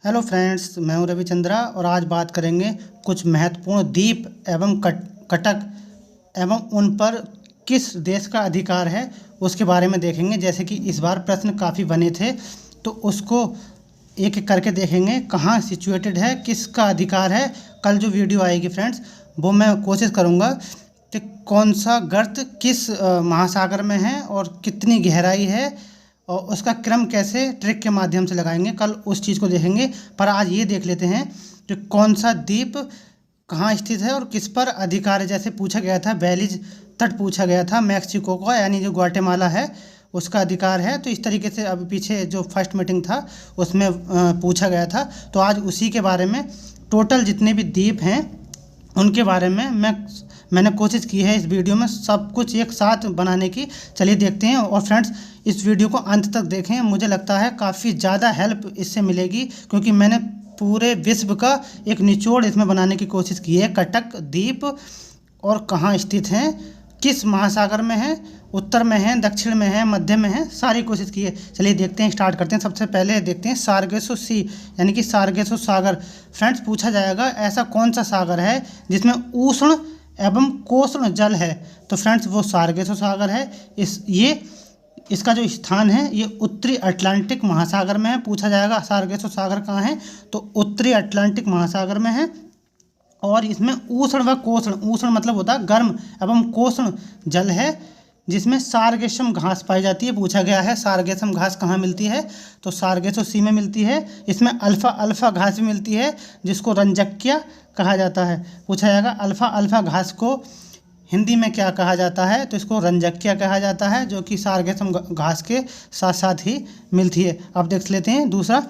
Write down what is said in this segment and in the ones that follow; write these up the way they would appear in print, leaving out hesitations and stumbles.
Hello friends, मैं हूं रविचंद्रा और आज बात करेंगे कुछ महत्वपूर्ण द्वीप एवं कटक एवं उन पर किस देश का अधिकार है उसके बारे में देखेंगे। जैसे कि इस बार प्रश्न काफ़ी बने थे तो उसको एक एक करके देखेंगे, कहाँ सिचुएटेड है, किसका अधिकार है। कल जो वीडियो आएगी फ्रेंड्स वो मैं कोशिश करूँगा कि कौन सा गर्त किस महासागर में है और कितनी गहराई है और उसका क्रम कैसे ट्रिक के माध्यम से लगाएंगे, कल उस चीज़ को देखेंगे। पर आज ये देख लेते हैं कि कौन सा द्वीप कहाँ स्थित है और किस पर अधिकार है। जैसे पूछा गया था बेलीज तट पूछा गया था, मैक्सिको का यानी जो ग्वाटेमाला है उसका अधिकार है। तो इस तरीके से अब पीछे जो फर्स्ट मीटिंग था उसमें पूछा गया था। तो आज उसी के बारे में टोटल जितने भी द्वीप हैं उनके बारे में मैंने कोशिश की है इस वीडियो में सब कुछ एक साथ बनाने की। चलिए देखते हैं। और फ्रेंड्स इस वीडियो को अंत तक देखें, मुझे लगता है काफ़ी ज़्यादा हेल्प इससे मिलेगी क्योंकि मैंने पूरे विश्व का एक निचोड़ इसमें बनाने की कोशिश की है। कटक द्वीप और कहाँ स्थित हैं, किस महासागर में है, उत्तर में है, दक्षिण में है, मध्य में है, सारी कोशिश की है। चलिए देखते हैं, स्टार्ट करते हैं। सबसे पहले देखते हैं सार्गेसो सी यानी कि सार्गेसो सागर। फ्रेंड्स पूछा जाएगा ऐसा कौन सा सागर है जिसमें उष्ण एवं कोष्ण जल है। तो फ्रेंड्स वो सार्गेसो सागर है। इसका जो स्थान है ये उत्तरी अटलांटिक महासागर में है। पूछा जाएगा सार्गेसो सागर कहाँ है, तो उत्तरी अटलांटिक महासागर में है। और इसमें उष्ण व कोष्ण, उष्ण मतलब होता है गर्म, एवं कोष्ण जल है जिसमें सारगेसम घास पाई जाती है। पूछा गया है सारगेसम घास कहाँ मिलती है, तो सारगेसो सी में मिलती है। इसमें अल्फा अल्फा घास भी मिलती है जिसको रंजक्या कहा जाता है। पूछा जाएगा अल्फा अल्फा घास को हिंदी में क्या कहा जाता है, तो इसको रंजक्या कहा जाता है, जो कि सारगेसम घास के साथ साथ ही मिलती है। अब देख लेते हैं दूसरा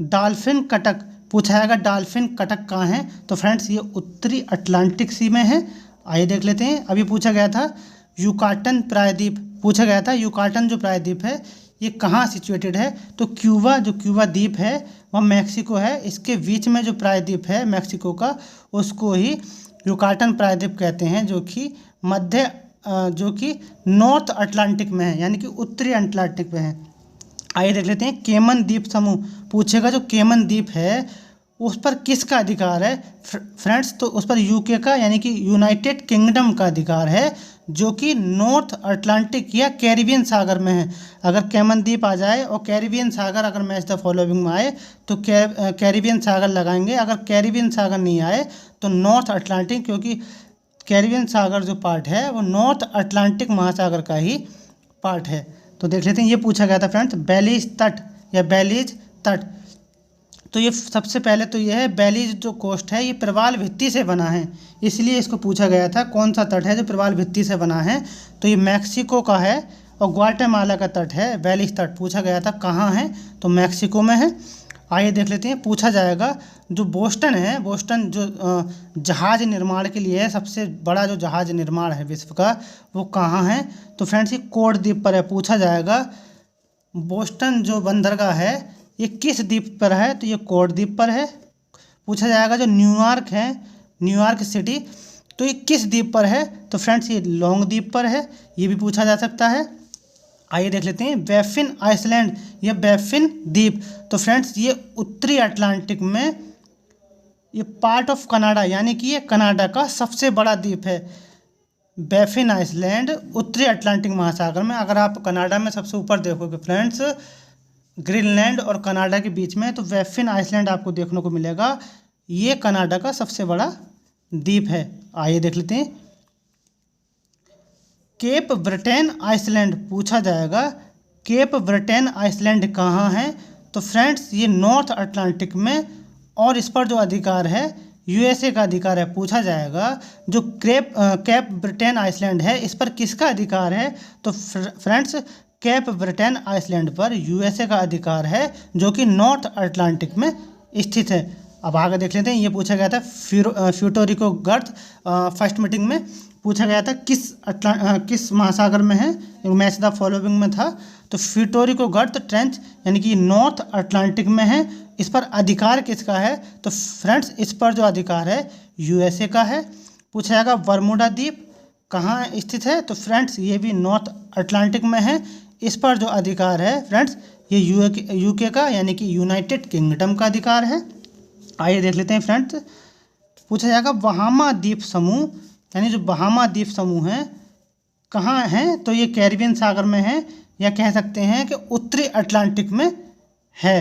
डॉल्फिन कटक। पूछा जाएगा डॉल्फिन कटक कहाँ है, तो फ्रेंड्स ये उत्तरी अटलांटिक सी में है। आइए देख लेते हैं। अभी पूछा गया था युकाटन प्रायद्वीप, पूछा गया था युकाटन जो प्रायद्वीप है ये कहाँ सिचुएटेड है, तो क्यूबा, जो क्यूबा द्वीप है वह मैक्सिको है। इसके बीच में जो प्रायद्वीप है मैक्सिको का उसको ही युकाटन प्रायद्वीप कहते हैं, जो कि नॉर्थ अटलांटिक में है यानी कि उत्तरी अटलांटिक में है। आइए देख लेते हैं केमन द्वीप समूह। पूछेगा जो केमन द्वीप है उस पर किसका अधिकार है फ्रेंड्स, तो उस पर यूके का यानी कि यूनाइटेड किंगडम का अधिकार है, जो कि नॉर्थ अटलांटिक या कैरिबियन सागर में है। अगर केमन द्वीप आ जाए और कैरिबियन सागर अगर मैच द फॉलोइंग में आए तो कैरिबियन सागर लगाएंगे। अगर कैरिबियन सागर नहीं आए तो नॉर्थ अटलांटिक, क्योंकि कैरिबियन सागर जो पार्ट है वो नॉर्थ अटलांटिक महासागर का ही पार्ट है। तो देख लेते हैं। ये पूछा गया था फ्रेंड्स बेलीज तट या बेलीज तट। तो ये सबसे पहले तो ये है बेलीज जो कोस्ट है ये प्रवाल भित्ति से बना है, इसलिए इसको पूछा गया था कौन सा तट है जो प्रवाल भित्ति से बना है, तो ये मैक्सिको का है। और ग्वाटेमाला का तट है बेलीज तट। पूछा गया था कहाँ है, तो मैक्सिको में है। आइए देख लेते हैं। पूछा जाएगा जो बोस्टन है, बोस्टन जो जहाज निर्माण के लिए है, सबसे बड़ा जो जहाज निर्माण है विश्व का, वो कहाँ है, तो फ्रेंड्स ये कोड द्वीप पर है। पूछा जाएगा बोस्टन जो बंदरगाह है ये किस द्वीप पर है, तो ये कोड द्वीप पर है। पूछा जाएगा जो न्यूयॉर्क है, न्यूयॉर्क सिटी, तो ये किस द्वीप पर है, तो फ्रेंड्स ये लॉन्ग द्वीप पर है। ये भी पूछा जा सकता है। आइए देख लेते हैं बैफिन आइसलैंड या बैफिन द्वीप। तो फ्रेंड्स ये उत्तरी अटलांटिक में, ये पार्ट ऑफ कनाडा यानी कि ये कनाडा का सबसे बड़ा द्वीप है। बैफिन आइसलैंड उत्तरी अटलांटिक महासागर में। अगर आप कनाडा में सबसे ऊपर देखोगे फ्रेंड्स ग्रीनलैंड और कनाडा के बीच में, तो बैफिन आइसलैंड आपको देखने को मिलेगा। ये कनाडा का सबसे बड़ा द्वीप है। आइए देख लेते हैं केप ब्रिटेन आइसलैंड। पूछा जाएगा केप ब्रिटेन आइसलैंड कहाँ है, तो फ्रेंड्स ये नॉर्थ अटलांटिक में और इस पर जो अधिकार है यूएसए का अधिकार है। पूछा जाएगा जो केप ब्रिटेन आइसलैंड है इस पर किसका अधिकार है, तो फ्रेंड्स केप ब्रिटेन आइसलैंड पर यूएसए का अधिकार है, जो कि नॉर्थ अटलांटिक में स्थित है। अब आगे देख लेते हैं। ये पूछा गया था प्यूर्टोरिको गर्त। फर्स्ट मीटिंग में पूछा गया था किस महासागर में है, मैच द फॉलोइंग में था, तो प्यूर्टोरिको गर्त ट्रेंच यानी कि नॉर्थ अटलांटिक में है। इस पर अधिकार किसका है, तो फ्रेंड्स इस पर जो अधिकार है यूएसए का है। पूछा जाएगा बरमूडा द्वीप कहाँ स्थित है, तो फ्रेंड्स ये भी नॉर्थ अटलांटिक में है। इस पर जो अधिकार है फ्रेंड्स, ये यूके का यानी कि यूनाइटेड किंगडम का अधिकार है। आइए देख लेते हैं फ्रेंड्स। पूछा जाएगा बहामा द्वीप समूह, यानी जो बहामा द्वीप समूह है कहाँ हैं, तो ये कैरिबियन सागर में है, या कह सकते हैं कि उत्तरी अटलांटिक में है।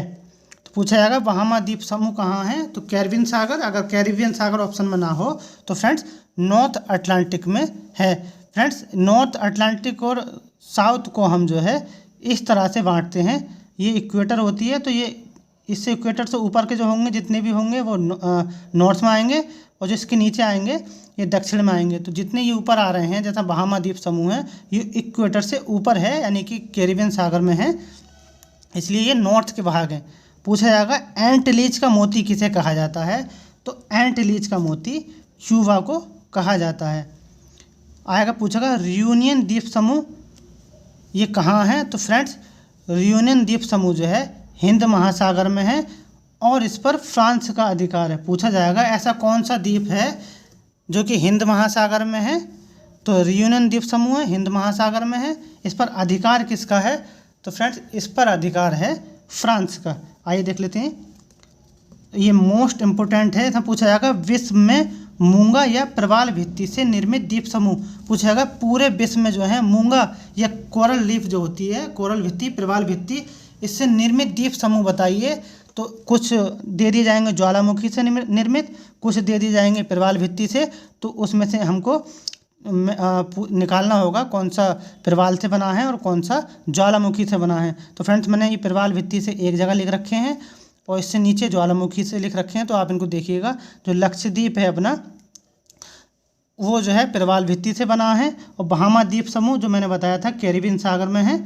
तो पूछा जाएगा बहामा द्वीप समूह कहाँ है, तो कैरिबियन सागर, अगर कैरिबियन सागर ऑप्शन में ना हो तो फ्रेंड्स नॉर्थ अटलांटिक में है। फ्रेंड्स नॉर्थ अटलांटिक और साउथ को हम जो है इस तरह से बांटते हैं, ये इक्वेटर होती है, तो ये इससे इक्वेटर से ऊपर के जो होंगे जितने भी होंगे वो नॉर्थ में आएंगे, और जिसके नीचे आएंगे ये दक्षिण में आएंगे। तो जितने ये ऊपर आ रहे हैं, जैसा बहामा द्वीप समूह है, ये इक्वेटर से ऊपर है, यानी कि कैरिबियन सागर में है, इसलिए ये नॉर्थ के भाग हैं। पूछा जाएगा एंटीलीज का मोती किसे कहा जाता है, तो एंटीलीज का मोती क्यूबा को कहा जाता है। आएगा पूछेगा रियूनियन द्वीप समूह ये कहाँ है, तो फ्रेंड्स रियूनियन द्वीप समूह जो है हिंद महासागर में है, और इस पर फ्रांस का अधिकार है। पूछा जाएगा ऐसा कौन सा द्वीप है जो कि हिंद महासागर में है, तो रियूनियन द्वीप समूह है, हिंद महासागर में है, इस पर अधिकार किसका है, तो फ्रेंड्स इस पर अधिकार है फ्रांस का। आइए देख लेते हैं, ये मोस्ट इम्पोर्टेंट है। इसमें पूछा जाएगा विश्व में मूंगा या प्रवाल भित्ति से निर्मित द्वीप समूह। पूछा जाएगा पूरे विश्व में जो है मूंगा या कोरल लीफ जो होती है, कोरल भित्ति, प्रवाल भित्ति, इससे निर्मित द्वीप समूह बताइए। तो कुछ दे दिए जाएंगे ज्वालामुखी से निर्मित, कुछ दे दिए जाएंगे प्रवाल भित्ति से, तो उसमें से हमको निकालना होगा कौन सा प्रवाल से बना है और कौन सा ज्वालामुखी से बना है। तो फ्रेंड्स मैंने ये प्रवाल भित्ति से एक जगह लिख रखे हैं और इससे नीचे ज्वालामुखी से लिख रखे हैं, तो आप इनको देखिएगा। जो लक्षद्वीप है अपना वो जो है प्रवाल भित्ति से बना है, और बहामा द्वीप समूह जो मैंने बताया था कैरिबियन सागर में है,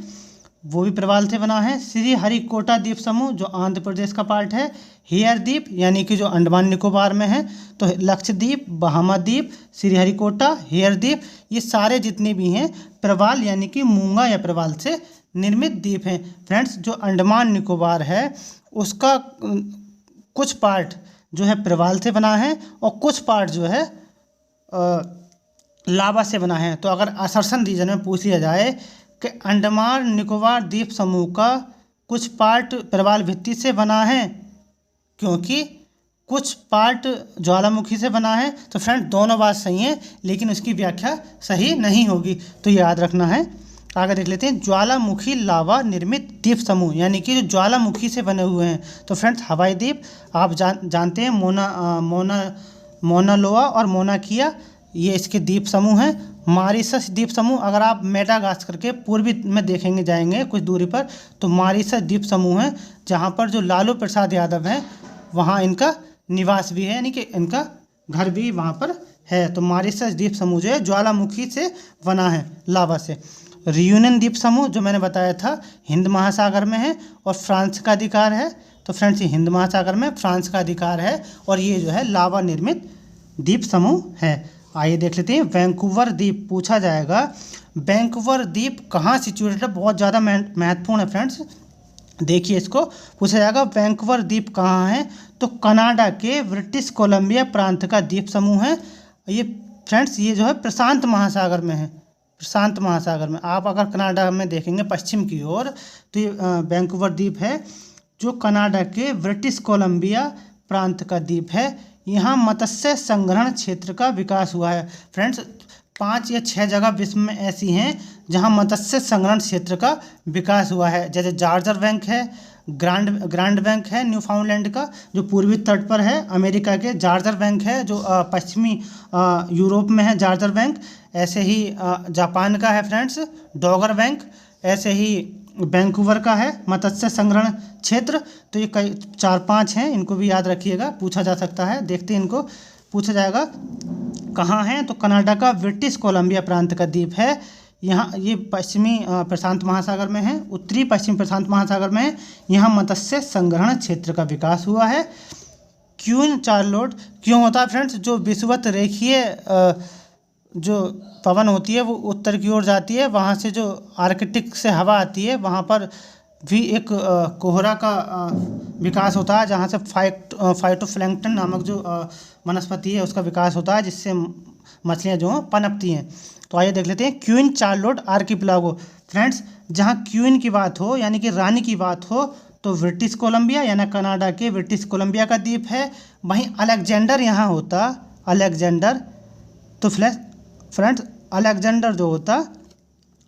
वो भी प्रवाल से बना है। श्री हरिकोटा द्वीप समूह जो आंध्र प्रदेश का पार्ट है, हेयर द्वीप यानी कि जो अंडमान निकोबार में है, तो लक्षद्वीप, बहामा द्वीप, श्री हरिकोटा, हेयर द्वीप, ये सारे जितने भी हैं प्रवाल यानी कि मूंगा या प्रवाल से निर्मित द्वीप हैं। फ्रेंड्स जो अंडमान निकोबार है उसका कुछ पार्ट जो है प्रवाल से बना है और कुछ पार्ट जो है लावा से बना है। तो अगर असर्शन रीजन में पूछ लिया जाए कि अंडमान निकोबार द्वीप समूह का कुछ पार्ट प्रवाल भित्ति से बना है क्योंकि कुछ पार्ट ज्वालामुखी से बना है, तो फ्रेंड दोनों बात सही है, लेकिन उसकी व्याख्या सही नहीं होगी, तो याद रखना है। आगे देख लेते हैं ज्वालामुखी लावा निर्मित द्वीप समूह, यानी कि जो ज्वालामुखी से बने हुए हैं। तो फ्रेंड्स हवाई द्वीप आप जानते हैं, मोना लोआ और मोना किया, ये इसके द्वीप समूह हैं। मॉरिशस द्वीप समूह अगर आप मेडागास्कर के पूर्वी में देखेंगे जाएंगे कुछ दूरी पर, तो मॉरिशस द्वीप समूह है जहाँ पर जो लालू प्रसाद यादव हैं वहाँ इनका निवास भी है, यानी कि इनका घर भी वहाँ पर है। तो मॉरिशस द्वीप समूह जो है ज्वालामुखी से बना है, लावा से। रियूनियन द्वीप समूह जो मैंने बताया था हिंद महासागर में है और फ्रांस का अधिकार है। तो फ्रेंड्स ये हिंद महासागर में फ्रांस का अधिकार है और ये जो है लावा निर्मित द्वीप समूह है। आइए देख लेते हैं वैंकूवर द्वीप। पूछा जाएगा वैंकूवर द्वीप कहाँ सिचुएटेड है, बहुत ज़्यादा महत्वपूर्ण है फ्रेंड्स। देखिए इसको पूछा जाएगा वैंकूवर द्वीप कहाँ है, तो कनाडा के ब्रिटिश कोलंबिया प्रांत का द्वीप समूह है। ये फ्रेंड्स ये जो है प्रशांत महासागर में है, प्रशांत महासागर में। आप अगर कनाडा में देखेंगे पश्चिम की ओर, तो ये वैंकूवर द्वीप है जो कनाडा के ब्रिटिश कोलंबिया प्रांत का द्वीप है। यहाँ मत्स्य संग्रहण क्षेत्र का विकास हुआ है। फ्रेंड्स 5 या 6 जगह विश्व में ऐसी हैं जहाँ मत्स्य संग्रहण क्षेत्र का विकास हुआ है, जैसे जार्जर बैंक है, ग्रांड बैंक है न्यूफाउंडलैंड का जो पूर्वी तट पर है, अमेरिका के जार्जर बैंक है जो पश्चिमी यूरोप में है जार्जर बैंक, ऐसे ही जापान का है फ्रेंड्स डॉगर बैंक, ऐसे ही वैंकूवर का है मत्स्य संग्रहण क्षेत्र। तो ये कई 4-5 हैं, इनको भी याद रखिएगा, पूछा जा सकता है। देखते हैं इनको, पूछा जाएगा कहाँ है, तो कनाडा का ब्रिटिश कोलंबिया प्रांत का द्वीप है। यहाँ ये पश्चिमी प्रशांत महासागर में है, उत्तरी पश्चिम प्रशांत महासागर में है। यहाँ मत्स्य संग्रहण क्षेत्र का विकास हुआ है। क्वीन चार्लोट क्यों होता है फ्रेंड्स, जो विषुवत रेखीय जो पवन होती है वो उत्तर की ओर जाती है, वहाँ से जो आर्कटिक से हवा आती है वहाँ पर भी एक कोहरा का विकास होता है, जहाँ से फाइटोप्लैंक्टन नामक जो वनस्पति है उसका विकास होता है, जिससे मछलियाँ जो पनपती हैं। तो आइए देख लेते हैं क्वीन चार्लोट आर्किपेलागो। फ्रेंड्स जहाँ क्वीन की बात हो यानी कि रानी की बात हो तो ब्रिटिश कोलंबिया यानी कनाडा के ब्रिटिश कोलंबिया का द्वीप है। वहीं अलेक्जेंडर यहाँ होता, अलेक्जेंडर, तो फ्रेंड्स अलेक्जेंडर जो होता,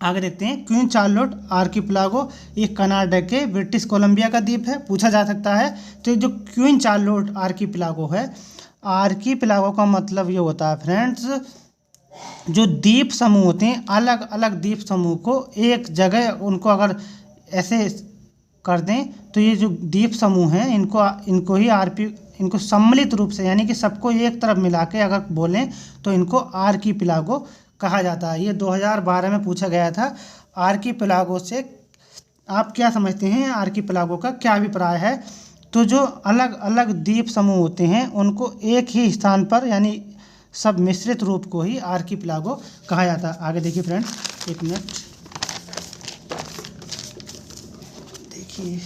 आगे देखते हैं, क्वीन चार्लोट आर्किपेलागो ये कनाडा के ब्रिटिश कोलंबिया का द्वीप है, पूछा जा सकता है। तो जो क्वीन चार्लोट आर्किपेलागो है, आर्किपेलागो का मतलब ये होता है फ्रेंड्स, जो द्वीप समूह होते हैं, अलग अलग द्वीप समूह को एक जगह उनको अगर ऐसे कर दें तो ये जो द्वीप समूह हैं इनको ही इनको सम्मिलित रूप से यानी कि सबको एक तरफ मिला के अगर बोलें तो इनको आर्किपेलागो कहा जाता है। ये 2012 में पूछा गया था। आर्किपेलागो से आप क्या समझते हैं, आर्किपेलागो का क्या अभिप्राय है? तो जो अलग अलग द्वीप समूह होते हैं उनको एक ही स्थान पर यानी सब मिश्रित रूप को ही आर्किपेलागो कहा जाता है। आगे देखिए फ्रेंड्स, एक मिनट देखिए,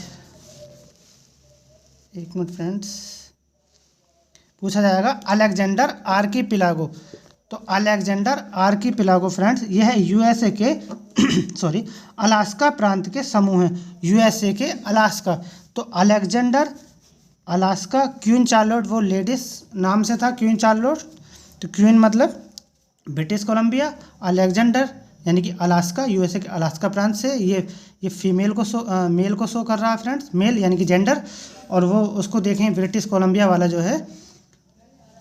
एक मिनट फ्रेंड्स, पूछा जाएगा अलेक्जेंडर आर्किपेलागो। तो अलेक्जेंडर आर्किपेलागो फ्रेंड्स यह है यूएसए के सॉरी अलास्का प्रांत के समूह हैं, यूएसए के अलास्का। तो अलेक्जेंडर, अलास्का, क्वीन चार्लोट वो लेडीज नाम से था, क्वीन चार्लोट, तो क्वीन मतलब ब्रिटिश कोलंबिया, अलेक्जेंडर यानी कि अलास्का, यूएसए के अलास्का प्रांत से। ये फीमेल को मेल को शो कर रहा है फ्रेंड्स, मेल यानी कि जेंडर, और वो उसको देखें ब्रिटिश कोलंबिया वाला जो है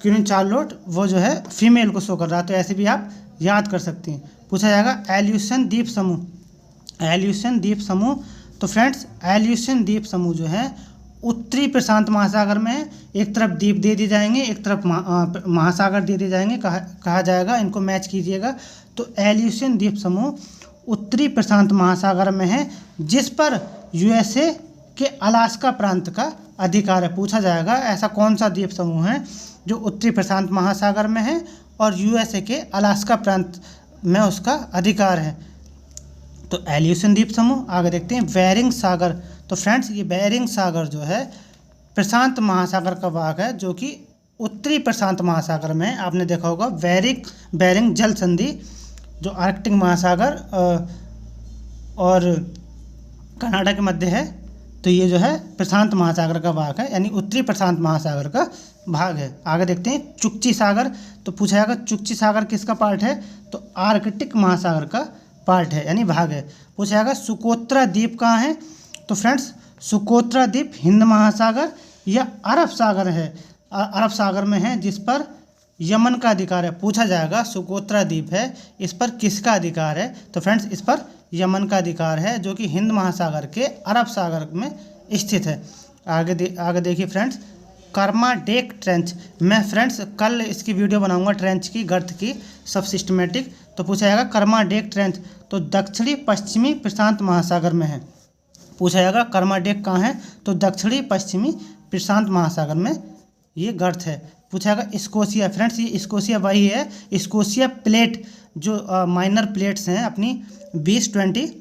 क्वीन चार्लोट वो जो है फीमेल को शो कर रहा है। तो ऐसे भी आप याद कर सकते हैं। पूछा जाएगा एल्यूशन द्वीप समूह, एल्यूशन द्वीप समूह। तो फ्रेंड्स एल्यूशन द्वीप समूह जो है उत्तरी प्रशांत महासागर में है। एक तरफ द्वीप दे दिए जाएंगे, एक तरफ महासागर दे दिए जाएंगे, कहा जाएगा, इनको मैच कीजिएगा। तो एल्यूशन द्वीप समूह उत्तरी प्रशांत महासागर में है, जिस पर यूएसए के अलास्का प्रांत का अधिकार है। पूछा जाएगा ऐसा कौन सा द्वीप समूह है जो उत्तरी प्रशांत महासागर में है और यूएसए के अलास्का प्रांत में उसका अधिकार है। तो एल्यूशन द्वीप समूह। आगे देखते हैं बेरिंग सागर। तो फ्रेंड्स ये बेरिंग सागर जो है प्रशांत महासागर का भाग है, जो कि उत्तरी प्रशांत महासागर में है। आपने देखा होगा बेरिंग जल संधि जो आर्कटिक महासागर और कनाडा के मध्य है, तो ये जो है प्रशांत महासागर का भाग है, यानी उत्तरी प्रशांत महासागर का भाग है। आगे देखते हैं चुक्ची सागर। तो पूछा जाएगा चुक्ची सागर किसका पार्ट है? तो आर्कटिक महासागर का पार्ट है यानी भाग है। पूछा जाएगा सुकोत्रा द्वीप कहाँ है? तो फ्रेंड्स सुकोत्रा द्वीप हिंद महासागर या अरब सागर है, अरब सागर में है, जिस पर यमन का अधिकार है। पूछा जाएगा सुकोत्रा द्वीप है, इस पर किसका अधिकार है? तो फ्रेंड्स इस पर यमन का अधिकार है, जो कि हिंद महासागर के अरब सागर में स्थित है। आगे देखिए फ्रेंड्स कर्माडेक ट्रेंच। मैं फ्रेंड्स कल इसकी वीडियो बनाऊंगा ट्रेंच की, गर्त की, सब सिस्टमेटिक। तो पूछा जाएगा कर्माडेक ट्रेंच तो दक्षिणी पश्चिमी प्रशांत महासागर में है। पूछा जाएगा कर्माडेक कहाँ है? तो दक्षिणी पश्चिमी प्रशांत महासागर में ये गर्त है। पूछा जाएगा स्कोशिया। फ्रेंड्स ये स्कोशिया वही है, स्कोशिया प्लेट जो माइनर प्लेट्स हैं अपनी 20-20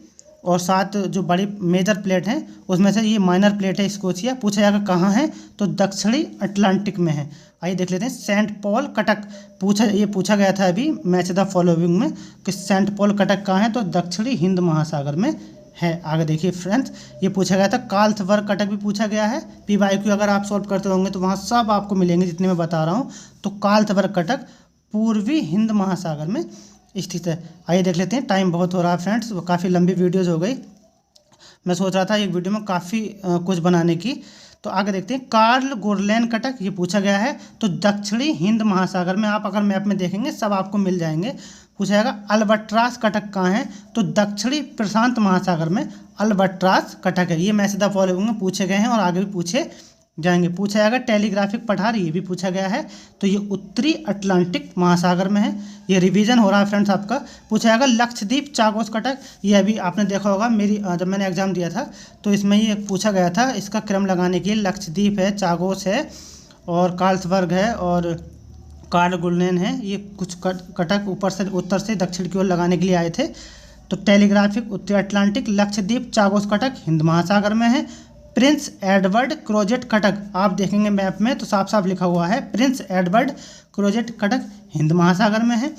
और 7 जो बड़ी मेजर प्लेट हैं उसमें से ये माइनर प्लेट है स्कोशिया। पूछा जाएगा कहाँ है? तो दक्षिणी अटलांटिक में है। आइए देख लेते हैं सेंट पॉल कटक। पूछा गया था अभी मैच द फॉलोइंग में कि सेंट पॉल कटक कहाँ है? तो दक्षिणी हिंद महासागर में है। आगे देखिए फ्रेंड्स ये पूछा गया था कार्लसबर्ग कटक भी पूछा गया है। पीवाईक्यू अगर आप सॉल्व करते होंगे तो वहाँ सब आपको मिलेंगे जितने मैं बता रहा हूँ। तो कार्लसबर्ग कटक पूर्वी हिंद महासागर में स्थित है। आइए देख लेते हैं, टाइम बहुत हो रहा है फ्रेंड्स, वो काफ़ी लंबी वीडियोज़ हो गई। मैं सोच रहा था एक वीडियो में काफ़ी कुछ बनाने की। तो आगे देखते हैं कार्ल गुरलैन कटक, ये पूछा गया है। तो दक्षिणी हिंद महासागर में, आप अगर मैप में देखेंगे सब आपको मिल जाएंगे। पूछा जाएगा अल्बट्रास कटक कहाँ है? तो दक्षिणी प्रशांत महासागर में अल्बट्रास कटक है। ये मैच द फॉलोइंग में पूछे गए हैं और आगे भी पूछे जाएंगे। पूछा जाएगा टेलीग्राफिक पठार, ये भी पूछा गया है। तो ये उत्तरी अटलांटिक महासागर में है। ये रिवीजन हो रहा है फ्रेंड्स आपका। पूछा जाएगा लक्षद्वीप चागोस कटक, ये अभी आपने देखा होगा मेरी जब मैंने एग्जाम दिया था तो इसमें ये पूछा गया था। इसका क्रम लगाने के लिए लक्षद्वीप है, चागोस है और कार्लसबर्ग है और कार्ल गुरलैन है। ये कुछ कटक ऊपर से उत्तर से दक्षिण की ओर लगाने के लिए आए थे। तो टेलीग्राफिक उत्तरी अटलांटिक, लक्षद्वीप चागोस कटक हिंद महासागर में है। प्रिंस एडवर्ड क्रोजेट कटक, आप देखेंगे मैप में तो साफ साफ लिखा हुआ है Prince Edward crochet Cuttack Hind महासागर में है।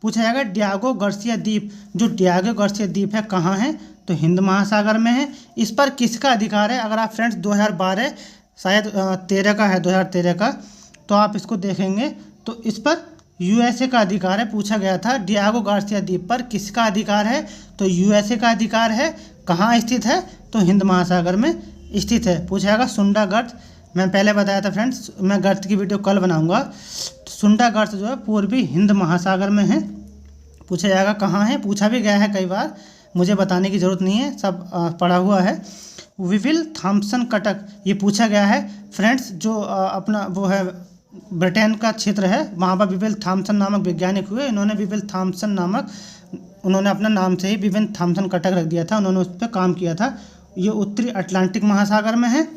पूछा जाएगा डियागो गार्सिया द्वीप, जो डियागो गार्सिया द्वीप है कहाँ है? तो तो हिंद महासागर में है। इस पर किसका अधिकार है? अगर आप फ्रेंड्स 2012 शायद 13 का है, 2013 का, तो आप इसको देखेंगे तो इस पर यूएसए का अधिकार है। पूछा गया था डियागो गार्सिया द्वीप पर किसका अधिकार है? तो यूएसए का अधिकार है। कहाँ स्थित है? तो हिंद महासागर में स्थित है। पूछा जाएगा सुंडा गर्त, मैं पहले बताया था फ्रेंड्स, मैं गर्त की वीडियो कल बनाऊंगा। तो सुंडा गर्त जो है पूर्वी हिंद महासागर में है। पूछा जाएगा कहाँ है? पूछा भी गया है कई बार, मुझे बताने की ज़रूरत नहीं है, सब पढ़ा हुआ है। विविल थॉम्पसन कटक, ये पूछा गया है फ्रेंड्स, जो अपना वो है ब्रिटेन का क्षेत्र है, वहाँ पर विविल थॉम्पसन नामक वैज्ञानिक हुए। इन्होंने विविल थॉम्पसन नामक, उन्होंने अपना नाम से ही विविल थॉम्पसन कटक रख दिया था, उन्होंने उस पर काम किया था। ये उत्तरी अटलांटिक महासागर में है।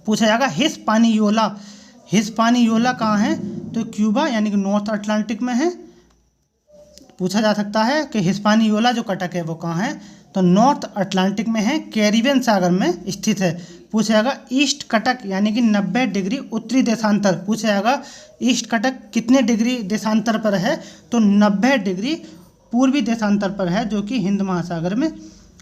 पूछा जाएगा हिस्पानियोला, हिस्पानियोला कहाँ है? तो क्यूबा यानी कि नॉर्थ अटलांटिक में है। पूछा जा सकता है कि हिस्पानियोला जो कटक है वो कहाँ है? तो नॉर्थ अटलांटिक में है, कैरिबियन सागर में स्थित है। पूछा जाएगा ईस्ट कटक यानी कि 90 डिग्री उत्तरी देशांतर। पूछा जाएगा ईस्ट कटक कितने डिग्री देशांतर पर है? तो 90 डिग्री पूर्वी देशांतर पर है, जो कि हिंद महासागर में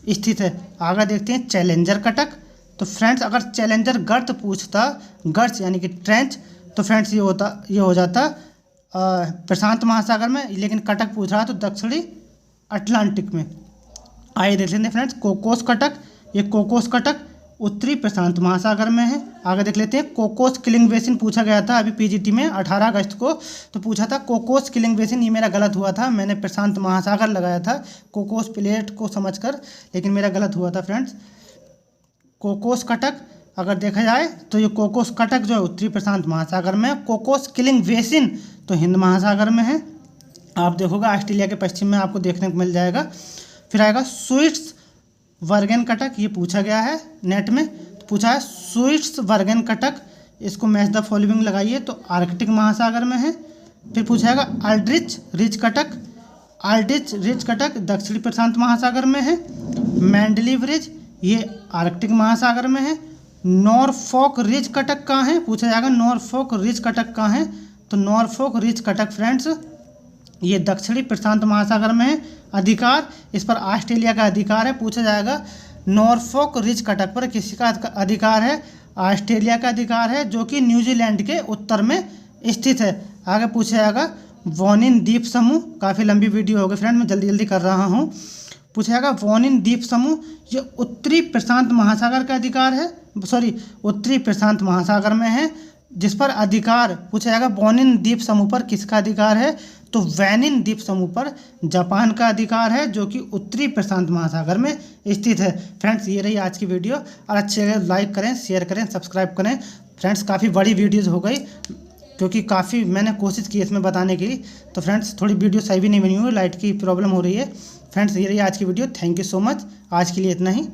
स्थित है। आगे देखते हैं चैलेंजर कटक। तो फ्रेंड्स अगर चैलेंजर गर्त पूछता, गर्त यानी कि ट्रेंच, तो फ्रेंड्स ये हो जाता प्रशांत महासागर में, लेकिन कटक पूछ रहा तो दक्षिणी अटलांटिक में। आइए देख लेते हैं फ्रेंड्स कोकोस कटक। ये कोकोस कटक उत्तरी प्रशांत महासागर में है। आगे देख लेते हैं कोकोस किलिंग बेसिन, पूछा गया था अभी पीजीटी में 18 अगस्त को, तो पूछा था कोकोस किलिंग बेसिन। ये मेरा गलत हुआ था, मैंने प्रशांत महासागर लगाया था कोकोस प्लेट को समझकर, लेकिन मेरा गलत हुआ था फ्रेंड्स। कोकोस कटक अगर देखा जाए तो ये कोकोस कटक जो है उत्तरी प्रशांत महासागर में है। कोकोस किलिंग बेसिन तो हिंद महासागर में है। आप देखोगे ऑस्ट्रेलिया के पश्चिम में आपको देखने को मिल जाएगा। फिर आएगा स्विट्स वर्गेन कटक, ये पूछा गया है नेट में, तो पूछा है स्विट्स वर्गेन कटक, इसको मैच द फॉलोइंग लगाइए, तो आर्कटिक महासागर में है। फिर पूछा जाएगा Aldrich ridge Cuttack, Aldrich ridge Cuttack दक्षिणी प्रशांत महासागर में है। मैंडलीव रिज ये आर्कटिक महासागर में है। नॉरफॉक रिज कटक कहाँ है? पूछा जाएगा नॉरफॉक रिज कटक कहाँ है? तो नॉरफॉक रिज कटक फ्रेंड्स ये दक्षिणी प्रशांत महासागर में है। अधिकार इस पर ऑस्ट्रेलिया का अधिकार है। पूछा जाएगा नॉरफॉक रिज कटक पर किसका अधिकार है? ऑस्ट्रेलिया का अधिकार है, जो कि न्यूजीलैंड के उत्तर में स्थित है। आगे पूछा जाएगा वोनिन द्वीप समूह, काफ़ी लंबी वीडियो हो गई फ्रेंड, मैं जल्दी जल्दी कर रहा हूँ। पूछा जाएगा वोनिन द्वीप समूह ये उत्तरी प्रशांत महासागर का अधिकार है, उत्तरी प्रशांत महासागर में है, जिस पर अधिकार पूछा जाएगा वोनिन द्वीप समूह पर किसका अधिकार है? तो वैनिन द्वीप समूह पर जापान का अधिकार है, जो कि उत्तरी प्रशांत महासागर में स्थित है। फ्रेंड्स ये रही आज की वीडियो, और अच्छे लगे लाइक करें, शेयर करें, सब्सक्राइब करें। फ्रेंड्स काफ़ी बड़ी वीडियोज़ हो गई, क्योंकि काफ़ी मैंने कोशिश की इसमें बताने की, तो फ्रेंड्स थोड़ी वीडियो सही भी नहीं बनी हुई, लाइट की प्रॉब्लम हो रही है। फ्रेंड्स ये रही आज की video, thank you so much. आज के लिए इतना ही।